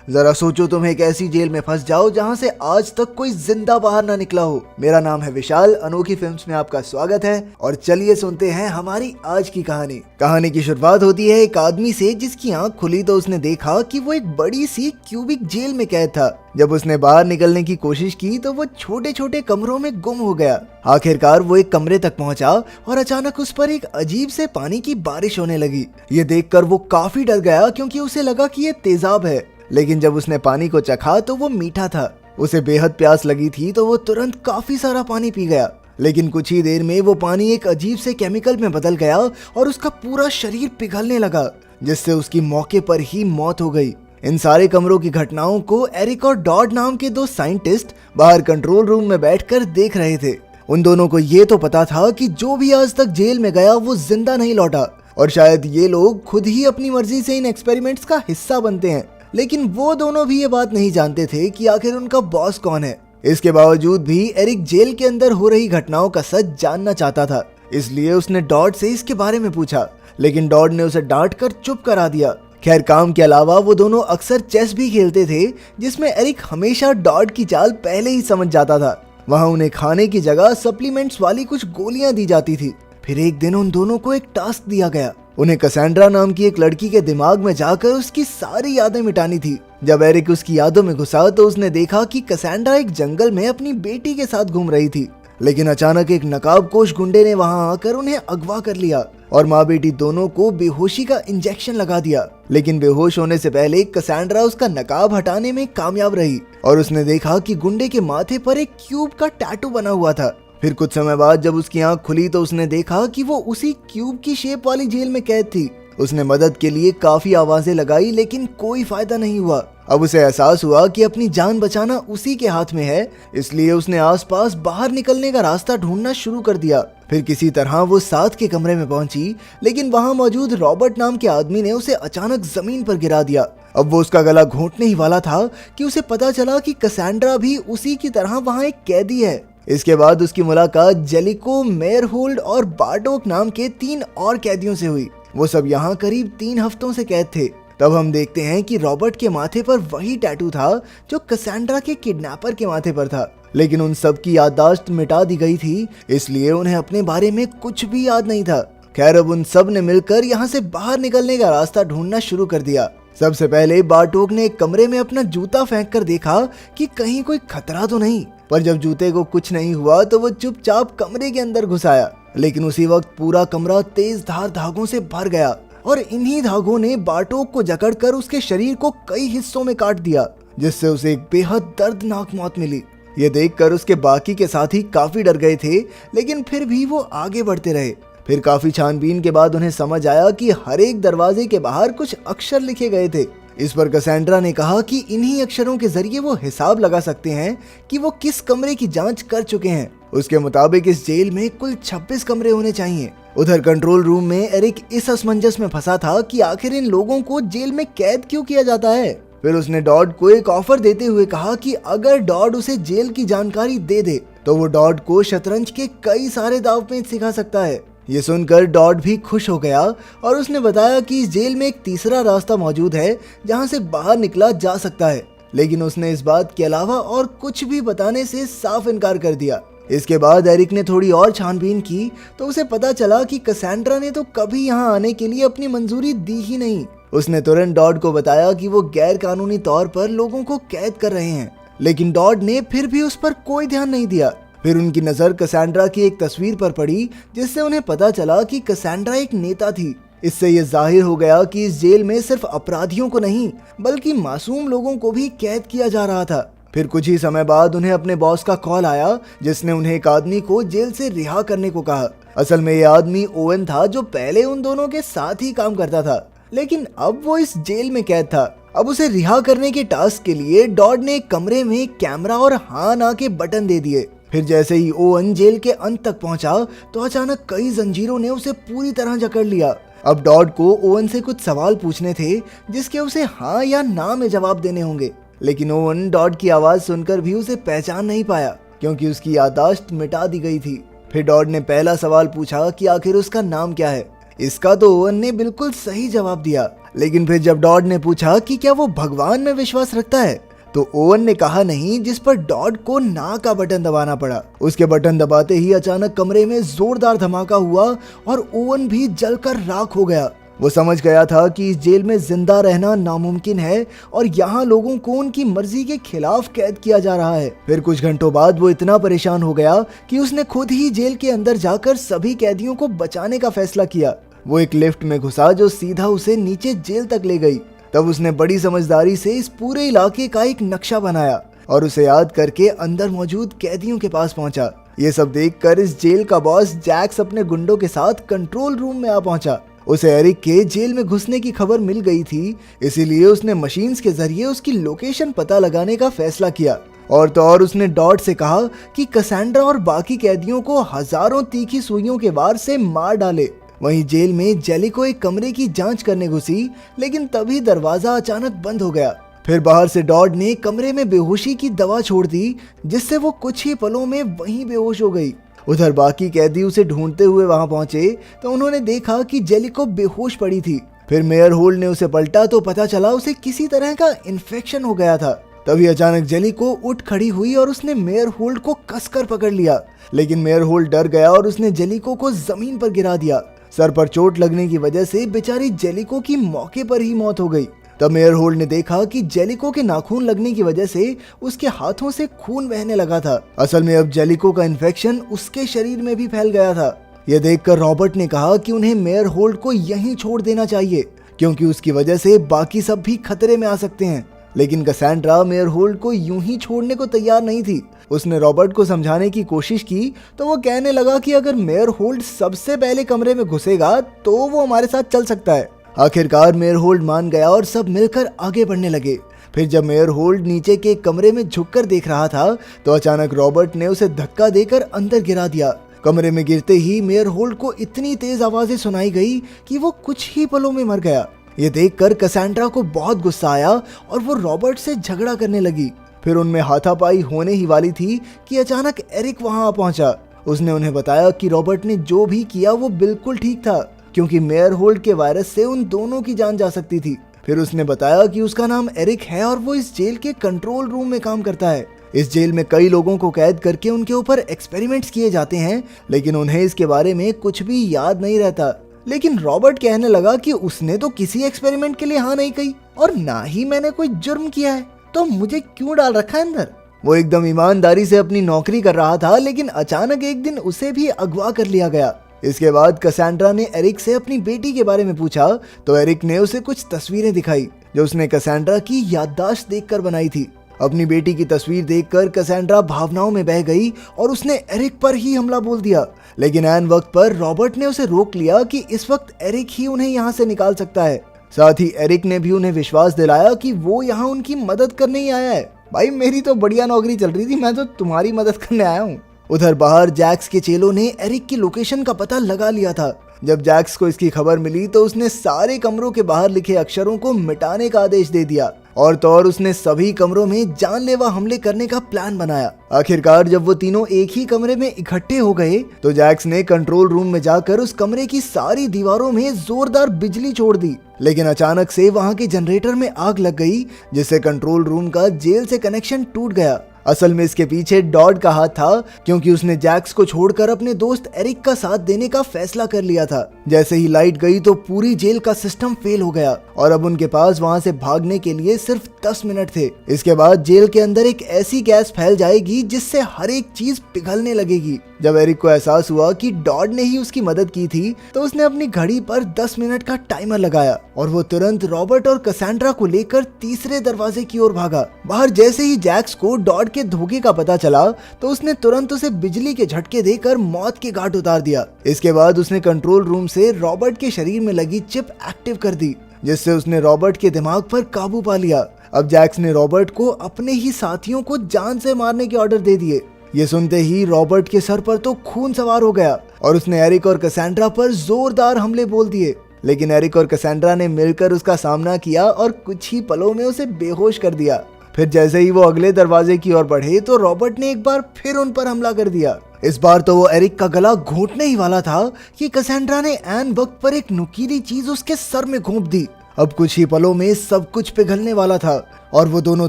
जरा सोचो तुम एक ऐसी जेल में फंस जाओ जहां से आज तक कोई जिंदा बाहर ना निकला हो। मेरा नाम है विशाल, अनोखी फिल्म्स में आपका स्वागत है और चलिए सुनते हैं हमारी आज की कहानी। कहानी की शुरुआत होती है एक आदमी से जिसकी आंख खुली तो उसने देखा कि वो एक बड़ी सी क्यूबिक जेल में कैद था। जब उसने बाहर निकलने की कोशिश की तो वो छोटे छोटे कमरों में गुम हो गया। आखिरकार वो एक कमरे तक पहुंचा और अचानक उस पर एक अजीब से पानी की बारिश होने लगी। ये देखकर वो काफी डर गया क्योंकि उसे लगा कि ये तेजाब है, लेकिन जब उसने पानी को चखा तो वो मीठा था। उसे बेहद प्यास लगी थी तो वो तुरंत काफी सारा पानी पी गया, लेकिन कुछ ही देर में वो पानी एक अजीब से केमिकल में बदल गया और उसका पूरा शरीर पिघलने लगा, जिससे उसकी मौके पर ही मौत हो गई। इन सारे कमरों की घटनाओं को एरिक और डॉड नाम के दो साइंटिस्ट बाहर कंट्रोल रूम में बैठकर देख रहे थे। उन दोनों को ये तो पता था कि जो भी आज तक जेल में गया वो जिंदा नहीं लौटा और शायद ये लोग खुद ही अपनी मर्जी से इन एक्सपेरिमेंट्स का हिस्सा बनते हैं, लेकिन वो दोनों भी ये बात नहीं जानते थे कि आखिर उनका बॉस कौन है। इसके बावजूद भी एरिक जेल के अंदर हो रही घटनाओं का सच जानना चाहता था, इसलिए उसने डॉड से इसके बारे में पूछा, लेकिन डॉड ने उसे डांट कर चुप करा दिया। खैर, काम के अलावा वो दोनों अक्सर चेस भी खेलते थे, जिसमें एरिक हमेशा डॉड की चाल पहले ही समझ जाता था। वहाँ उन्हें खाने की जगह सप्लीमेंट्स वाली कुछ गोलियां दी जाती थी। फिर एक दिन उन दोनों को एक टास्क दिया गया। उन्हें कैसेंड्रा नाम की एक लड़की के दिमाग में जाकर उसकी सारी यादें मिटानी थी। जब एरिक उसकी यादों में घुसा तो उसने देखा कि कैसेंड्रा एक जंगल में अपनी बेटी के साथ घूम रही थी, लेकिन अचानक एक नकाबपोश गुंडे ने वहां आकर उन्हें अगवा कर लिया और माँ बेटी दोनों को बेहोशी का इंजेक्शन लगा दिया। लेकिन बेहोश होने से पहले कैसेंड्रा उसका नकाब हटाने में कामयाब रही और उसने देखा कि गुंडे के माथे पर एक क्यूब का टैटू बना हुआ था। फिर कुछ समय बाद जब उसकी आंख खुली तो उसने देखा कि वो उसी क्यूब की शेप वाली जेल में कैद थी। उसने मदद के लिए काफी आवाजें लगाई, लेकिन कोई फायदा नहीं हुआ। अब उसे एहसास हुआ कि अपनी जान बचाना उसी के हाथ में है, इसलिए उसने आसपास बाहर निकलने का रास्ता ढूंढना शुरू कर दिया। फिर किसी तरह वो साथ के कमरे में पहुंची, लेकिन वहां मौजूद रॉबर्ट नाम के आदमी ने उसे अचानक जमीन पर गिरा दिया। अब वो उसका गला घोंटने ही वाला था कि उसे पता चला कि कैसेंड्रा भी उसी की तरह वहां एक कैदी है। इसके बाद उसकी मुलाकात जेलिको, मेयरहोल्ड और बार्डोक नाम के 3 और कैदियों से हुई। वो सब यहाँ करीब 3 हफ्तों से कैद थे। तब हम देखते हैं कि रॉबर्ट के माथे पर वही टैटू था जो कैसेंड्रा के किडनैपर के माथे पर था, लेकिन उन सब की याददाश्त मिटा दी गई थी, इसलिए उन्हें अपने बारे में कुछ भी याद नहीं था। खैर, अब उन सब ने मिलकर यहाँ से बाहर निकलने का रास्ता ढूंढना शुरू कर दिया। सबसे पहले बार्टोक ने एक कमरे में अपना जूता फेंक कर देखा कि कहीं कोई खतरा तो नहीं, पर जब जूते को कुछ नहीं हुआ तो वो चुपचाप कमरे के अंदर घुस आया। लेकिन उसी वक्त पूरा कमरा तेज धार धागों से भर गया और इन्हीं धागों ने बार्टोक को जकड़कर उसके शरीर को कई हिस्सों में काट दिया, जिससे उसे एक बेहद दर्दनाक मौत मिली। ये देखकर उसके बाकी के साथी काफी डर गए थे, लेकिन फिर भी वो आगे बढ़ते रहे। फिर काफी छानबीन के बाद उन्हें समझ आया कि हर एक दरवाजे के बाहर कुछ अक्षर लिखे गए थे। इस पर कैसेंड्रा ने कहा कि इन्हीं अक्षरों के जरिए वो हिसाब लगा सकते हैं कि वो किस कमरे की जांच कर चुके हैं। उसके मुताबिक इस जेल में कुल 26 कमरे होने चाहिए। उधर कंट्रोल रूम में एरिक इस असमंजस में फंसा था कि आखिर इन लोगों को जेल में कैद क्यों किया जाता है। फिर उसने डॉड को एक ऑफर देते हुए कहा कि अगर डॉड उसे जेल की जानकारी दे दे तो वो डॉड को शतरंज के कई सारे दांवपेच सिखा सकता है। ये सुनकर डॉड भी खुश हो गया और उसने बताया कि इस जेल में एक तीसरा रास्ता मौजूद है जहां से बाहर निकला जा सकता है, लेकिन उसने इस बात के अलावा और कुछ भी बताने से साफ इनकार कर दिया। इसके बाद एरिक ने थोड़ी और छानबीन की तो उसे पता चला कि कैसेंड्रा ने तो कभी यहाँ आने के लिए अपनी मंजूरी दी ही नहीं। उसने तुरंत डॉड को बताया कि वो गैर कानूनी तौर पर लोगों को कैद कर रहे हैं, लेकिन डॉड ने फिर भी उस पर कोई ध्यान नहीं दिया। फिर उनकी नजर कैसेंड्रा की एक तस्वीर पर पड़ी, जिससे उन्हें पता चला कि कैसेंड्रा एक नेता थी। इससे ये जाहिर हो गया कि इस जेल में सिर्फ अपराधियों को नहीं बल्कि मासूम लोगों को भी कैद किया जा रहा था। फिर कुछ ही समय बाद उन्हें अपने बॉस का कॉल आया, जिसने उन्हें एक आदमी को जेल से रिहा करने को कहा। असल में ये आदमी ओवन था, जो पहले उन दोनों के साथ ही काम करता था, लेकिन अब वो इस जेल में कैद था। अब उसे रिहा करने के टास्क के लिए डॉड ने एक कमरे में कैमरा और हाँ ना के बटन दे दिए। फिर जैसे ही ओवन जेल के अंत तक पहुंचा तो अचानक कई जंजीरों ने उसे पूरी तरह जकड़ लिया। अब डॉड को ओवन से कुछ सवाल पूछने थे, जिसके उसे हाँ या ना में जवाब देने होंगे, लेकिन ओवन डॉड की आवाज सुनकर भी उसे पहचान नहीं पाया क्योंकि उसकी याददाश्त मिटा दी गई थी। फिर डॉड ने पहला सवाल पूछा कि आखिर उसका नाम क्या है। इसका तो ओवन ने बिल्कुल सही जवाब दिया। लेकिन फिर जब डॉड ने पूछा कि क्या वो भगवान में विश्वास रखता है, तो ओवन ने कहा नहीं, जिस पर डॉड को ना का बटन दबाना पड़ा। उसके बटन दबाते ही अचानक कमरे में जोरदार धमाका हुआ और ओवन भी जलकर राख हो गया। वो समझ गया था कि इस जेल में जिंदा रहना नामुमकिन है और यहाँ लोगों को उनकी मर्जी के खिलाफ कैद किया जा रहा है। फिर कुछ घंटों बाद वो इतना परेशान हो गया कि उसने खुद ही जेल के अंदर जाकर सभी कैदियों को बचाने का फैसला किया। वो एक लिफ्ट में घुसा जो सीधा उसे नीचे जेल तक ले गई। तब उसने बड़ी समझदारी से इस पूरे इलाके का एक नक्शा बनाया और उसे याद करके अंदर मौजूद कैदियों के पास पहुंचा। ये सब देखकर इस जेल का बॉस जैक्स अपने गुंडों के साथ कंट्रोल रूम में आ पहुंचा। उसे एरिक के जेल में घुसने की खबर मिल गई थी, इसीलिए उसने मशीन्स के जरिए उसकी लोकेशन पता लगाने का फैसला किया। और तो और उसने डॉट से कहा कि कैसेंड्रा और बाकी कैदियों को हजारों तीखी सुइयों के वार से मार डाले। वहीं जेल में जेलिको एक कमरे की जांच करने घुसी, लेकिन तभी दरवाजा अचानक बंद हो गया। फिर बाहर से डॉड ने कमरे में बेहोशी की दवा छोड़ दी, जिससे वो कुछ ही पलों में वहीं बेहोश हो गई। उधर बाकी कैदी उसे ढूंढते हुए वहां पहुंचे तो उन्होंने देखा कि जेलिको बेहोश पड़ी थी। फिर मेयर होल्ड ने उसे पलटा तो पता चला उसे किसी तरह का इन्फेक्शन हो गया था। तभी अचानक जेलिको उठ खड़ी हुई और उसने मेयर होल्ड को कसकर पकड़ लिया, लेकिन मेयर होल्ड डर गया और उसने जेलिको को जमीन पर गिरा दिया। सर पर चोट लगने की वजह से बेचारी जेलिको की मौके पर ही मौत हो गई। तब मेयर होल्ड ने देखा कि जेलिको के नाखून लगने की वजह से उसके हाथों से खून बहने लगा था। असल में अब जेलिको का इन्फेक्शन उसके शरीर में भी फैल गया था। यह देखकर रॉबर्ट ने कहा कि उन्हें मेयर होल्ड को यहीं छोड़ देना चाहिए, क्योंकि उसकी वजह से बाकी सब भी खतरे में आ सकते हैं। लेकिन कैसेंड्रा मेयर होल्ड को यूं ही छोड़ने को तैयार नहीं थी। उसने रॉबर्ट को समझाने की कोशिश की तो वो कहने लगा कि अगर मेयर होल्ड सबसे पहले कमरे में घुसेगा तो वो हमारे साथ चल सकता है। आखिरकार मेयर होल्ड मान गया और सब मिलकर आगे बढ़ने लगे। फिर जब मेयर होल्ड नीचे के कमरे में झुककर देख रहा था तो अचानक रॉबर्ट ने उसे धक्का देकर अंदर गिरा दिया। कमरे में गिरते ही मेयर होल्ड को इतनी तेज आवाजें सुनाई गई कि वो कुछ ही पलों में मर गया। ये देखकर कैसेंड्रा को बहुत गुस्सा आया और वो रॉबर्ट से झगड़ा करने लगी। फिर उनमें हाथापाई होने ही वाली थी कि अचानक एरिक वहां आ पहुंचा। उसने उन्हें बताया कि रॉबर्ट ने जो भी किया वो बिल्कुल ठीक था, क्योंकि मेयर होल्ड के वायरस से उन दोनों की जान जा सकती थी। फिर उसने बताया कि उसका नाम एरिक है और वो इस जेल के कंट्रोल रूम में काम करता है। इस जेल में कई लोगों को कैद करके उनके ऊपर एक्सपेरिमेंट्स किए जाते हैं, लेकिन उन्हें इसके बारे में कुछ भी याद नहीं रहता। लेकिन रॉबर्ट कहने लगा कि उसने तो किसी एक्सपेरिमेंट के लिए हाँ नहीं कही और ना ही मैंने कोई जुर्म किया है, तो मुझे क्यों डाल रखा है अंदर। वो एकदम ईमानदारी से अपनी नौकरी कर रहा था, लेकिन अचानक एक दिन उसे भी अगवा कर लिया गया। इसके बाद कैसेंड्रा ने एरिक से अपनी बेटी के बारे में पूछा तो एरिक ने उसे कुछ तस्वीरें दिखाई जो उसने कैसेंड्रा की याददाश्त देखकर बनाई थी। अपनी बेटी की तस्वीर देखकर कैसेंड्रा भावनाओं में बह गई और उसने एरिक पर ही हमला बोल दिया। लेकिन ऐन वक्त पर रॉबर्ट ने उसे रोक लिया कि इस वक्त एरिक ही उन्हें यहाँ से निकाल सकता है। साथ ही एरिक ने भी उन्हें विश्वास दिलाया कि वो यहाँ उनकी मदद करने ही आया है। भाई मेरी तो बढ़िया नौकरी चल रही थी, मैं तो तुम्हारी मदद करने आया हूँ। उधर बाहर जैक्स के चेलों ने एरिक की लोकेशन का पता लगा लिया था। जब जैक्स को इसकी खबर मिली तो उसने सारे कमरों के बाहर लिखे अक्षरों को मिटाने का आदेश दे दिया और तो और उसने सभी कमरों में जानलेवा हमले करने का प्लान बनाया। आखिरकार जब वो तीनों एक ही कमरे में इकट्ठे हो गए तो जैक्स ने कंट्रोल रूम में जाकर उस कमरे की सारी दीवारों में जोरदार बिजली छोड़ दी। लेकिन अचानक से वहां के जनरेटर में आग लग गई, जिससे कंट्रोल रूम का जेल से कनेक्शन टूट गया। असल में इसके पीछे डॉड का हाथ था, क्योंकि उसने जैक्स को छोड़कर अपने दोस्त एरिक का साथ देने का फैसला कर लिया था। जैसे ही लाइट गई तो पूरी जेल का सिस्टम फेल हो गया और अब उनके पास वहां से भागने के लिए सिर्फ 10 मिनट थे। इसके बाद जेल के अंदर एक ऐसी गैस फैल जाएगी जिससे हर एक चीज पिघलने लगेगी। जब एरिक को एहसास हुआ कि डॉड ने ही उसकी मदद की थी तो उसने अपनी घड़ी पर 10 मिनट का टाइमर लगाया और वो तुरंत रॉबर्ट और कैसेंड्रा को लेकर तीसरे दरवाजे की ओर भागा। बाहर जैसे ही जैक्स को डॉड के धोखे का पता चला तो उसने तुरंत उसे बिजली के झटके देकर मौत के घाट उतार दिया। इसके बाद उसने कंट्रोल रूम से रॉबर्ट के शरीर में लगी चिप एक्टिव कर दी, जिससे उसने रॉबर्ट के दिमाग पर काबू पा लिया। अब जैक्स ने रॉबर्ट को अपने ही साथियों को जान से मारने के ऑर्डर दे दिए। ये सुनते ही रॉबर्ट के सर पर तो खून सवार हो गया और उसने एरिक और कैसेंड्रा पर जोरदार हमले बोल दिए। लेकिन एरिक और कैसेंड्रा ने मिलकर उसका सामना किया और कुछ ही पलों में उसे बेहोश कर दिया। फिर जैसे ही वो अगले दरवाजे की ओर बढ़े तो रॉबर्ट ने एक बार फिर उन पर हमला कर दिया। इस बार तो वो एरिक का गला घोंटने ही वाला था कि कैसेंड्रा ने ऐन वक्त पर एक नुकीली चीज उसके सर में घोंप दी अब कुछ ही पलों में सब कुछ पिघलने वाला था और वो दोनों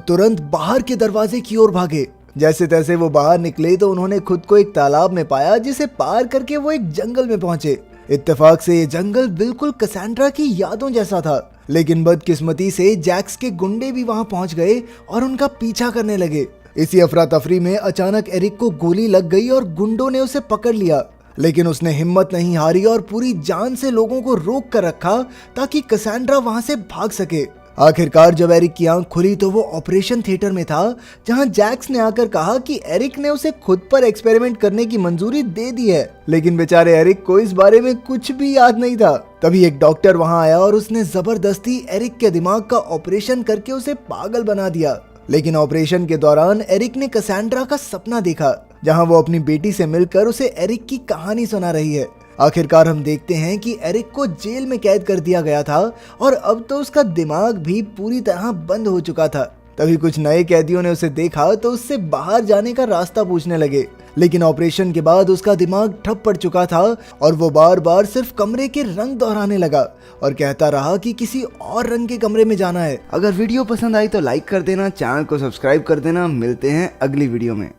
तुरंत बाहर के दरवाजे की ओर भागे। जैसे तैसे वो बाहर निकले तो उन्होंने खुद को एक तालाब में पाया, जिसे पार करके वो एक जंगल में पहुंचे। इत्तेफाक से ये जंगल बिल्कुल कैसेंड्रा की यादों जैसा था, लेकिन बदकिस्मती से जैक्स के गुंडे भी वहां पहुंच गए और उनका पीछा करने लगे। इसी अफरा तफरी में अचानक एरिक को गोली लग गई और गुंडों ने उसे पकड़ लिया, लेकिन उसने हिम्मत नहीं हारी और पूरी जान से लोगों को रोक कर रखा ताकि कैसेंड्रा वहां से भाग सके। आखिरकार जब एरिक की आंख खुली तो वो ऑपरेशन थिएटर में था, जहां जैक्स ने आकर कहा कि एरिक ने उसे खुद पर एक्सपेरिमेंट करने की मंजूरी दे दी है, लेकिन बेचारे एरिक को इस बारे में कुछ भी याद नहीं था। तभी एक डॉक्टर वहां आया और उसने जबरदस्ती एरिक के दिमाग का ऑपरेशन करके उसे पागल बना दिया। लेकिन ऑपरेशन के दौरान एरिक ने कैसेंड्रा का सपना देखा, जहां वो अपनी बेटी से मिलकर उसे एरिक की कहानी सुना रही है। आखिरकार हम देखते हैं कि एरिक को जेल में कैद कर दिया गया था और अब तो उसका दिमाग भी पूरी तरह बंद हो चुका था। तभी कुछ नए कैदियों ने उसे देखा तो उससे बाहर जाने का रास्ता पूछने लगे, लेकिन ऑपरेशन के बाद उसका दिमाग ठप पड़ चुका था और वो बार बार सिर्फ कमरे के रंग दोहराने लगा और कहता रहा कि किसी और रंग के कमरे में जाना है। अगर वीडियो पसंद आई तो लाइक कर देना, चैनल को सब्सक्राइब कर देना। मिलते हैं अगली वीडियो में।